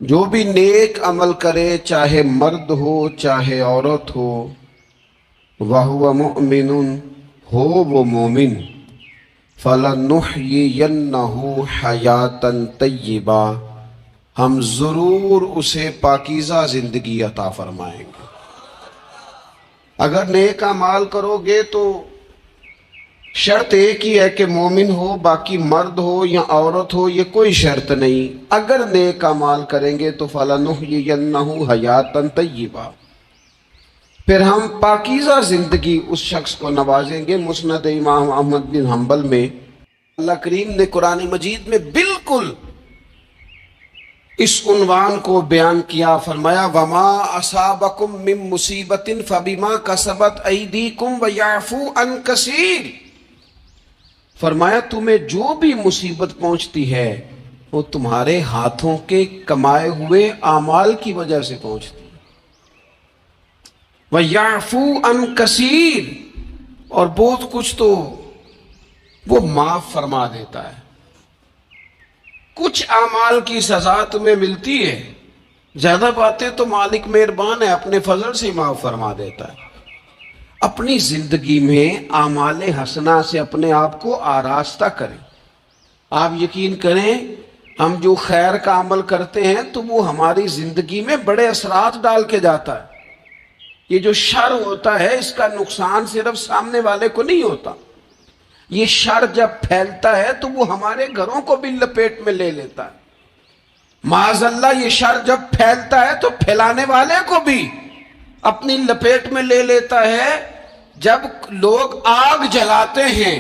جو بھی نیک عمل کرے، چاہے مرد ہو چاہے عورت ہو، وَهُوَ مُؤْمِنٌ، ہو وہ مومن، فَلَنُحْيِيَنَّهُ حَيَاةً طَيِّبَةً، ہم ضرور اسے پاکیزہ زندگی عطا فرمائیں گے۔ اگر نیک اعمال کرو گے تو شرط ایک ہی ہے کہ مومن ہو، باقی مرد ہو یا عورت ہو یہ کوئی شرط نہیں۔ اگر نیک اعمال کریں گے تو فَلَنُحْيِيَنَّهُ حَيَاةً طَيِّبَةً، پھر ہم پاکیزہ زندگی اس شخص کو نوازیں گے۔ مسند امام احمد بن حنبل میں اللہ کریم نے قرآن مجید میں بالکل اس عنوان کو بیان کیا، فرمایا وَمَا أَصَابَكُم مِّن مُّصِيبَةٍ فَبِمَا كَسَبَتْ أَيْدِيكُمْ وَيَعْفُو عَن كَثِيرٍ، فرمایا تمہیں جو بھی مصیبت پہنچتی ہے وہ تمہارے ہاتھوں کے کمائے ہوئے اعمال کی وجہ سے پہنچتی ہے۔ وَيَعْفُو عَن كَثِيرٍ، اور بہت کچھ تو وہ معاف فرما دیتا ہے۔ کچھ اعمال کی سزا تمہیں ملتی ہے، زیادہ باتیں تو مالک مہربان ہے، اپنے فضل سے معاف فرما دیتا ہے۔ اپنی زندگی میں اعمال حسنہ سے اپنے آپ کو آراستہ کریں۔ آپ یقین کریں ہم جو خیر کا عمل کرتے ہیں تو وہ ہماری زندگی میں بڑے اثرات ڈال کے جاتا ہے۔ یہ جو شر ہوتا ہے اس کا نقصان صرف سامنے والے کو نہیں ہوتا، یہ شر جب پھیلتا ہے تو وہ ہمارے گھروں کو بھی لپیٹ میں لے لیتا ہے۔ معاذ اللہ یہ شر جب پھیلتا ہے تو پھیلانے والے کو بھی اپنی لپیٹ میں لے لیتا ہے۔ جب لوگ آگ جلاتے ہیں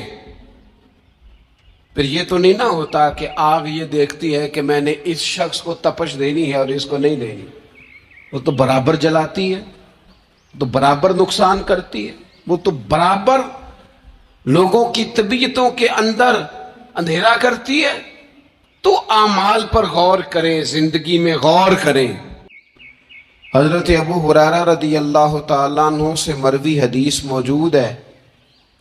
پھر یہ تو نہیں نہ ہوتا کہ آگ یہ دیکھتی ہے کہ میں نے اس شخص کو تپش دینی ہے اور اس کو نہیں دینی، وہ تو برابر جلاتی ہے، تو برابر نقصان کرتی ہے، وہ تو برابر لوگوں کی طبیعتوں کے اندر اندھیرا کرتی ہے۔ تو اعمال پر غور کریں، زندگی میں غور کریں۔ حضرت ابو ہریرہ رضی اللہ تعالیٰ عنہ سے مروی حدیث موجود ہے،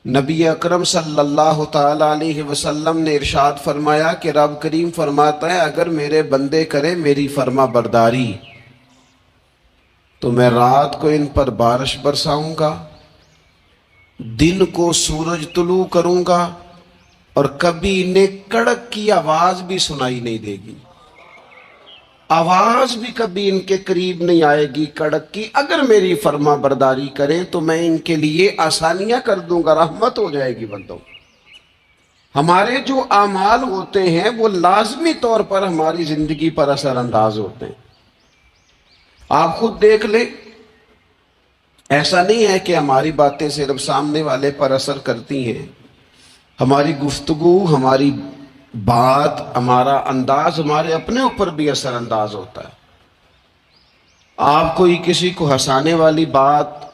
نبی اکرم صلی اللہ تعالیٰ علیہ وسلم نے ارشاد فرمایا کہ رب کریم فرماتا ہے اگر میرے بندے کرے میری فرما برداری تو میں رات کو ان پر بارش برساؤں گا، دن کو سورج طلوع کروں گا، اور کبھی انہیں کڑک کی آواز بھی سنائی نہیں دے گی، آواز بھی کبھی ان کے قریب نہیں آئے گی کڑک کی۔ اگر میری فرما برداری کریں تو میں ان کے لیے آسانیاں کر دوں گا، رحمت ہو جائے گی بندوں۔ ہمارے جو اعمال ہوتے ہیں وہ لازمی طور پر ہماری زندگی پر اثر انداز ہوتے ہیں۔ آپ خود دیکھ لیں، ایسا نہیں ہے کہ ہماری باتیں صرف سامنے والے پر اثر کرتی ہیں، ہماری گفتگو، ہماری بات، ہمارا انداز ہمارے اپنے اوپر بھی اثر انداز ہوتا ہے۔ آپ کوئی کسی کو ہنسانے والی بات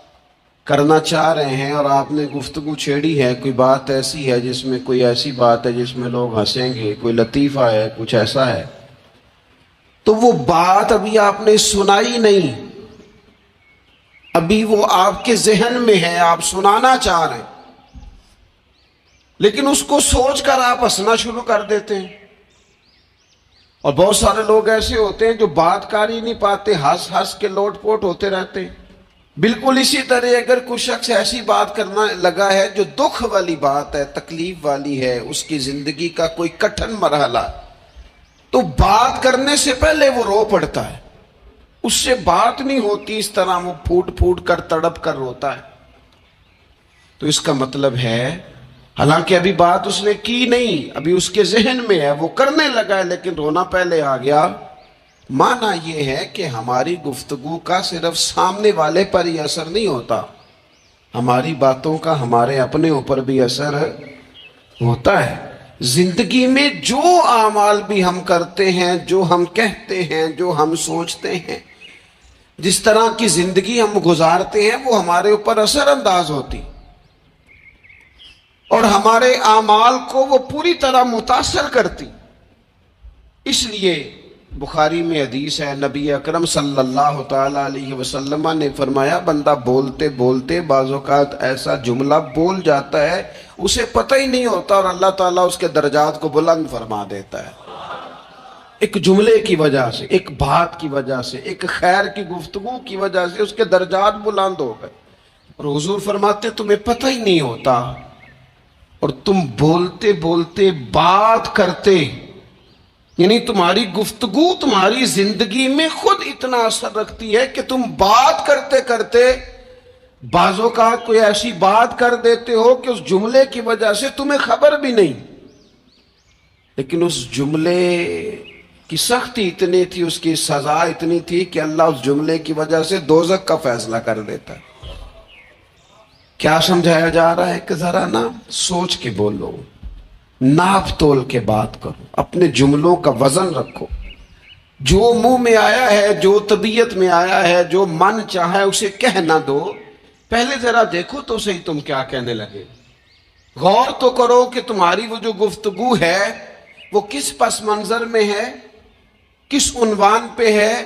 کرنا چاہ رہے ہیں اور آپ نے گفتگو چھیڑی ہے، کوئی بات ایسی ہے جس میں کوئی ایسی بات ہے جس میں لوگ ہنسیں گے، کوئی لطیفہ ہے، کچھ ایسا ہے، تو وہ بات ابھی آپ نے سنائی نہیں، ابھی وہ آپ کے ذہن میں ہے، آپ سنانا چاہ رہے ہیں، لیکن اس کو سوچ کر آپ ہنسنا شروع کر دیتے ہیں۔ اور بہت سارے لوگ ایسے ہوتے ہیں جو بات کر ہی نہیں پاتے، ہنس ہنس کے لوٹ پوٹ ہوتے رہتے ہیں۔ بالکل اسی طرح اگر کوئی شخص ایسی بات کرنا لگا ہے جو دکھ والی بات ہے، تکلیف والی ہے، اس کی زندگی کا کوئی کٹھن مرحلہ، تو بات کرنے سے پہلے وہ رو پڑتا ہے، اس سے بات نہیں ہوتی، اس طرح وہ پھوٹ پھوٹ کر تڑپ کر روتا ہے۔ تو اس کا مطلب ہے حالانکہ ابھی بات اس نے کی نہیں، ابھی اس کے ذہن میں ہے، وہ کرنے لگا ہے لیکن رونا پہلے آ گیا۔ معنی یہ ہے کہ ہماری گفتگو کا صرف سامنے والے پر ہی اثر نہیں ہوتا، ہماری باتوں کا ہمارے اپنے اوپر بھی اثر ہوتا ہے۔ زندگی میں جو اعمال بھی ہم کرتے ہیں، جو ہم کہتے ہیں، جو ہم سوچتے ہیں، جس طرح کی زندگی ہم گزارتے ہیں وہ ہمارے اوپر اثر انداز ہوتی، اور ہمارے اعمال کو وہ پوری طرح متاثر کرتی۔ اس لیے بخاری میں حدیث ہے، نبی اکرم صلی اللہ تعالیٰ علیہ وسلم نے فرمایا بندہ بولتے بولتے بعض اوقات ایسا جملہ بول جاتا ہے اسے پتہ ہی نہیں ہوتا، اور اللہ تعالیٰ اس کے درجات کو بلند فرما دیتا ہے۔ ایک جملے کی وجہ سے، ایک بات کی وجہ سے، ایک خیر کی گفتگو کی وجہ سے اس کے درجات بلند ہو گئے. اور حضور فرماتے تمہیں پتہ ہی نہیں ہوتا، اور تم بولتے بولتے بات کرتے، یعنی تمہاری گفتگو تمہاری زندگی میں خود اتنا اثر رکھتی ہے کہ تم بات کرتے کرتے بعض اوقات کوئی ایسی بات کر دیتے ہو کہ اس جملے کی وجہ سے تمہیں خبر بھی نہیں، لیکن اس جملے کی سختی اتنی تھی، اس کی سزا اتنی تھی کہ اللہ اس جملے کی وجہ سے دوزخ کا فیصلہ کر دیتا ہے. کیا سمجھایا جا رہا ہے کہ ذرا نا سوچ کے بولو، ناپ تول کے بات کرو، اپنے جملوں کا وزن رکھو. جو منہ میں آیا ہے، جو طبیعت میں آیا ہے، جو من چاہے اسے کہہ نہ دو. پہلے ذرا دیکھو تو صحیح تم کیا کہنے لگے. غور تو کرو کہ تمہاری وہ جو گفتگو ہے وہ کس پس منظر میں ہے، کس عنوان پہ ہے.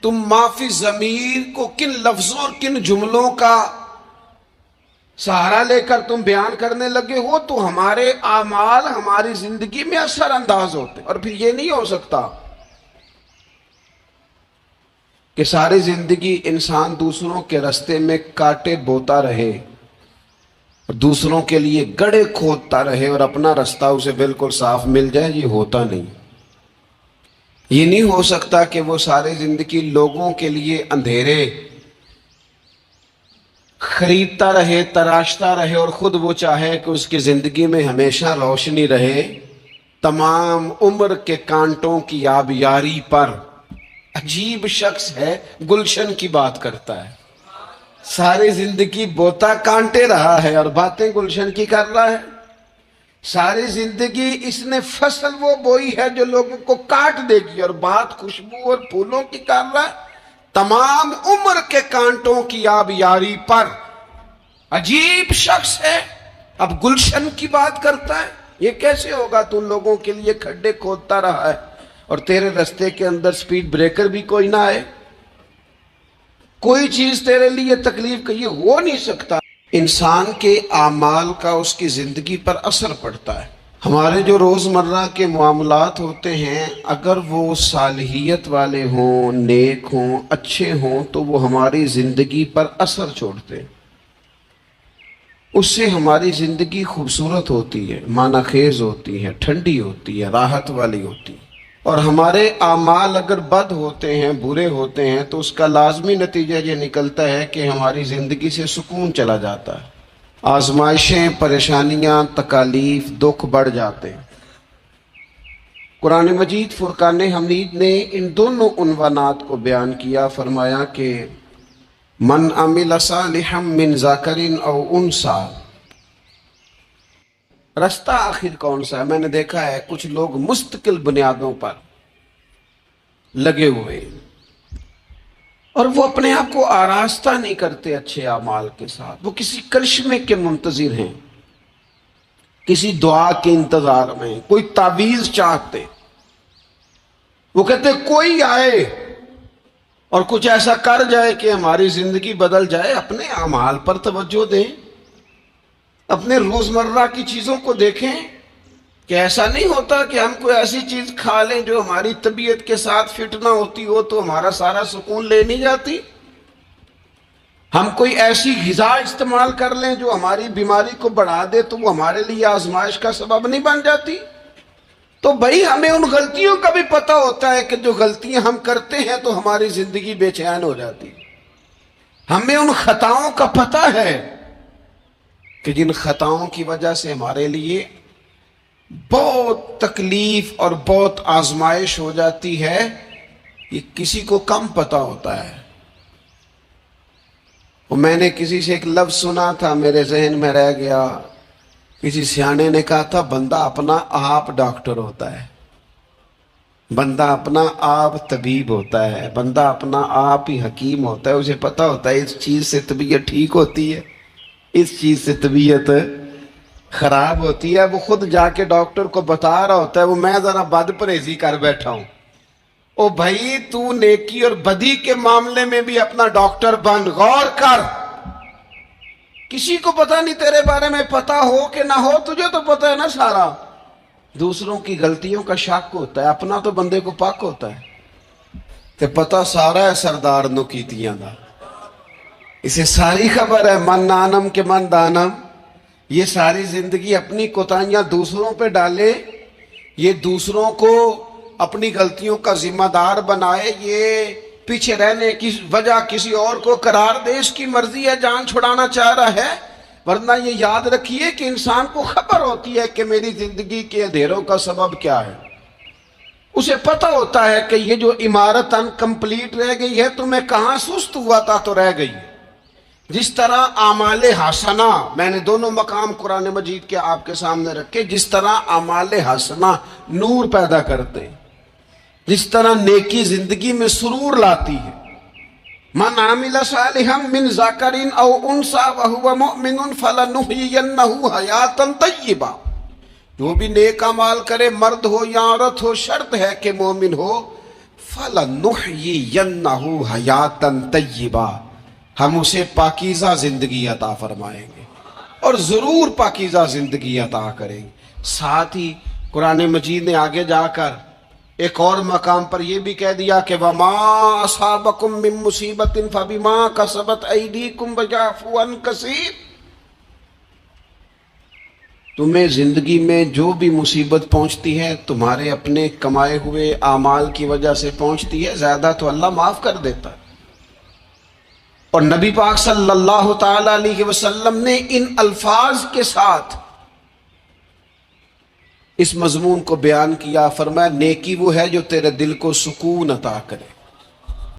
تم معافی ضمیر کو کن لفظوں اور کن جملوں کا سہارا لے کر تم بیان کرنے لگے ہو، تو ہمارے اعمال ہماری زندگی میں اثر انداز ہوتے. اور پھر یہ نہیں ہو سکتا کہ ساری زندگی انسان دوسروں کے راستے میں کانٹے بوتا رہے، دوسروں کے لیے گڑھے کھودتا رہے اور اپنا راستہ اسے بالکل صاف مل جائے. یہ ہوتا نہیں. یہ نہیں ہو سکتا کہ وہ ساری زندگی لوگوں کے لیے اندھیرے خریدتا رہے، تراشتا رہے، اور خود وہ چاہے کہ اس کی زندگی میں ہمیشہ روشنی رہے. تمام عمر کے کانٹوں کی آبیاری پر عجیب شخص ہے، گلشن کی بات کرتا ہے. ساری زندگی بوتا کانٹے رہا ہے اور باتیں گلشن کی کر رہا ہے. ساری زندگی اس نے فصل وہ بوئی ہے جو لوگوں کو کاٹ دے گی، اور بات خوشبو اور پھولوں کی کر رہا ہے. تمام عمر کے کانٹوں کی آبیاری پر عجیب شخص ہے، اب گلشن کی بات کرتا ہے. یہ کیسے ہوگا؟ تو ان لوگوں کے لیے کھڈے کھودتا رہا ہے اور تیرے رستے کے اندر سپیڈ بریکر بھی کوئی نہ آئے، کوئی چیز تیرے لیے تکلیف کا. یہ ہو نہیں سکتا. انسان کے اعمال کا اس کی زندگی پر اثر پڑتا ہے. ہمارے جو روزمرہ کے معاملات ہوتے ہیں، اگر وہ صالحیت والے ہوں، نیک ہوں، اچھے ہوں، تو وہ ہماری زندگی پر اثر چھوڑتے ہیں. اس سے ہماری زندگی خوبصورت ہوتی ہے، معنی خیز ہوتی ہے، ٹھنڈی ہوتی ہے، راحت والی ہوتی ہے. اور ہمارے اعمال اگر بد ہوتے ہیں، برے ہوتے ہیں، تو اس کا لازمی نتیجہ یہ نکلتا ہے کہ ہماری زندگی سے سکون چلا جاتا ہے. آزمائشیں، پریشانیاں، تکالیف، دکھ بڑھ جاتے ہیں. قرآن مجید فرقان حمید نے ان دونوں عنوانات کو بیان کیا. فرمایا کہ من عمل صالحا من ذکر او انثی. رستہ آخر کون سا ہے؟ میں نے دیکھا ہے کچھ لوگ مستقل بنیادوں پر لگے ہوئے ہیں اور وہ اپنے آپ کو آراستہ نہیں کرتے اچھے اعمال کے ساتھ. وہ کسی کرشمے کے منتظر ہیں، کسی دعا کے انتظار میں، کوئی تعویذ چاہتے. وہ کہتے کوئی آئے اور کچھ ایسا کر جائے کہ ہماری زندگی بدل جائے. اپنے اعمال پر توجہ دیں، اپنے روزمرہ کی چیزوں کو دیکھیں کہ ایسا نہیں ہوتا کہ ہم کوئی ایسی چیز کھا لیں جو ہماری طبیعت کے ساتھ فٹ نہ ہوتی ہو تو ہمارا سارا سکون لے نہیں جاتی. ہم کوئی ایسی غذا استعمال کر لیں جو ہماری بیماری کو بڑھا دے تو وہ ہمارے لیے آزمائش کا سبب نہیں بن جاتی. تو بھائی ہمیں ان غلطیوں کا بھی پتہ ہوتا ہے کہ جو غلطیاں ہم کرتے ہیں تو ہماری زندگی بے چین ہو جاتی. ہمیں ان خطاؤں کا پتہ ہے کہ جن خطاؤں کی وجہ سے ہمارے لیے بہت تکلیف اور بہت آزمائش ہو جاتی ہے. یہ کسی کو کم پتہ ہوتا ہے. اور میں نے کسی سے ایک لفظ سنا تھا، میرے ذہن میں رہ گیا. کسی سیانے نے کہا تھا بندہ اپنا آپ ڈاکٹر ہوتا ہے، بندہ اپنا آپ طبیب ہوتا ہے، بندہ اپنا آپ ہی حکیم ہوتا ہے. اسے پتہ ہوتا ہے اس چیز سے طبیعت ٹھیک ہوتی ہے، اس چیز سے طبیعت خراب ہوتی ہے. وہ خود جا کے ڈاکٹر کو بتا رہا ہوتا ہے وہ میں ذرا بد پرہیزی کر بیٹھا ہوں. او بھائی تو نیکی اور بدی کے معاملے میں بھی اپنا ڈاکٹر بن، غور کر. کسی کو پتہ نہیں تیرے بارے میں، پتہ ہو کہ نہ ہو تجھے تو پتہ ہے نا سارا. دوسروں کی غلطیوں کا شک ہوتا ہے، اپنا تو بندے کو پاک ہوتا ہے۔ تے پتہ سارا ہے سردار نو کیتیاں دا، اسے ساری خبر ہے من نانم کے من دانم۔ یہ ساری زندگی اپنی کوتاہیاں دوسروں پہ ڈالے، یہ دوسروں کو اپنی غلطیوں کا ذمہ دار بنائے، یہ پیچھے رہنے کی وجہ کسی اور کو قرار دے، اس کی مرضی ہے، جان چھڑانا چاہ رہا ہے۔ ورنہ یہ یاد رکھیے کہ انسان کو خبر ہوتی ہے کہ میری زندگی کے اندھیروں کا سبب کیا ہے، اسے پتہ ہوتا ہے کہ یہ جو عمارت انکمپلیٹ رہ گئی ہے تو میں کہاں سست ہوا تھا تو رہ گئی۔ جس طرح اعمال حسنہ، میں نے دونوں مقام قرآن مجید کے آپ کے سامنے رکھے، جس طرح اعمال حسنہ نور پیدا کرتے، جس طرح نیکی زندگی میں سرور لاتی ہے۔ من عمل صالحا من ذکر او انثى وهو مؤمن فلنحيينه حیاتا طیبہ، جو بھی نیک اعمال کرے، مرد ہو یا عورت ہو، شرط ہے کہ مومن ہو۔ فلنحيينه حیاتا طیبہ، ہم اسے پاکیزہ زندگی عطا فرمائیں گے، اور ضرور پاکیزہ زندگی عطا کریں گے۔ ساتھ ہی قرآن مجید نے آگے جا کر ایک اور مقام پر یہ بھی کہہ دیا کہ وَمَا أَصَابَكُم مِّن مُّصِيبَةٍ فَبِمَا كَسَبَتْ أَيْدِيكُمْ وَيَعْفُو عَن كَثِيرٍ۔ تمہیں زندگی میں جو بھی مصیبت پہنچتی ہے تمہارے اپنے کمائے ہوئے اعمال کی وجہ سے پہنچتی ہے، زیادہ تو اللہ معاف کر دیتا ہے۔ اور نبی پاک صلی اللہ تعالی علیہ وسلم نے ان الفاظ کے ساتھ اس مضمون کو بیان کیا، فرمایا نیکی وہ ہے جو تیرے دل کو سکون عطا کرے۔